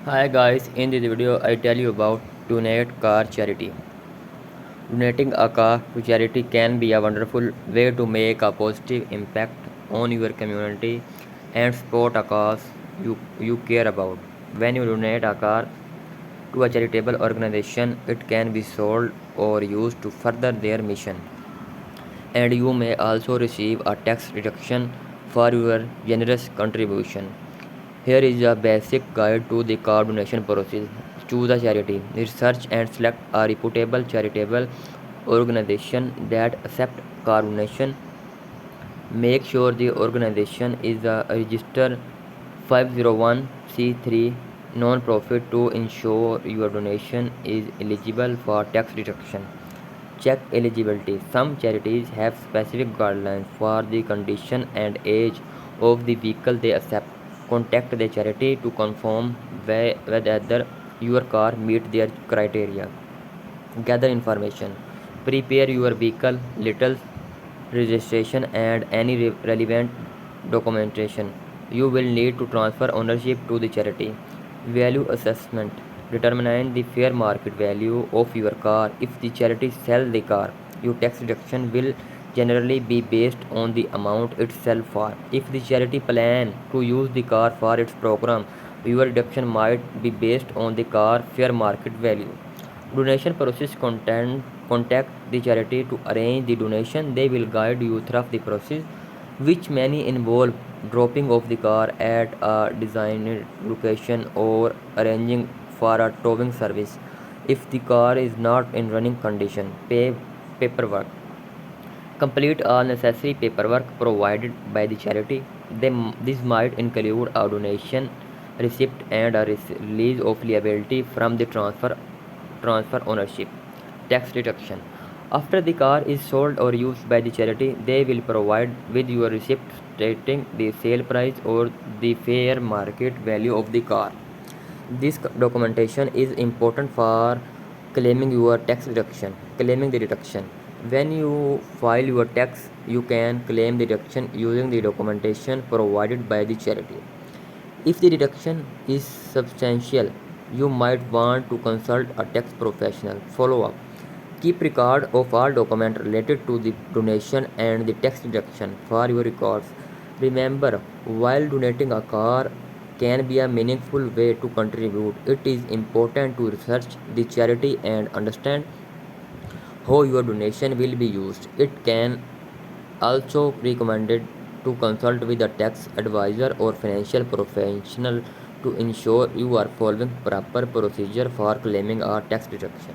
Hi guys, in this video I tell you about donate car charity. Donating a car to charity can be a wonderful way to make a positive impact on your community and support a cause you care about. When you donate a car to a charitable organization, it can be sold or used to further their mission. And you may also receive a tax deduction for your generous contribution. Here is a basic guide to the car donation process. Choose a charity. Research and select a reputable charitable organization that accept car donation. Make sure the organization is a registered 501(c)(3) non-profit to ensure your donation is eligible for tax deduction. Check eligibility. Some charities have specific guidelines for the condition and age of the vehicle they accept. Contact the charity to confirm whether your car meets their criteria. Gather information. Prepare your vehicle, little registration and any relevant documentation. You will need to transfer ownership to the charity. Value assessment. Determine the fair market value of your car. If the charity sells the car, your tax deduction will generally be based on the amount it sells for. If the charity plan to use the car for its program, your deduction might be based on the car fair market value. Donation process contact the charity to arrange the donation. They will guide you through the process, which many involve dropping off the car at a designated location or arranging for a towing service. If the car is not in running condition, pay paperwork. Complete all necessary paperwork provided by the charity. This might include a donation receipt and a release of liability from the transfer ownership. Tax deduction. After the car is sold or used by the charity, they will provide with your receipt stating the sale price or the fair market value of the car. This documentation is important for claiming your tax deduction. Claiming the deduction. When you file your tax, you can claim the deduction using the documentation provided by the charity. If the deduction is substantial, you might want to consult a tax professional. Follow up. Keep record of all documents related to the donation and the tax deduction for your records. Remember, while donating a car can be a meaningful way to contribute, it is important to research the charity and understand how your donation will be used. It can also recommended to consult with a tax advisor or financial professional to ensure you are following proper procedure for claiming a tax deduction.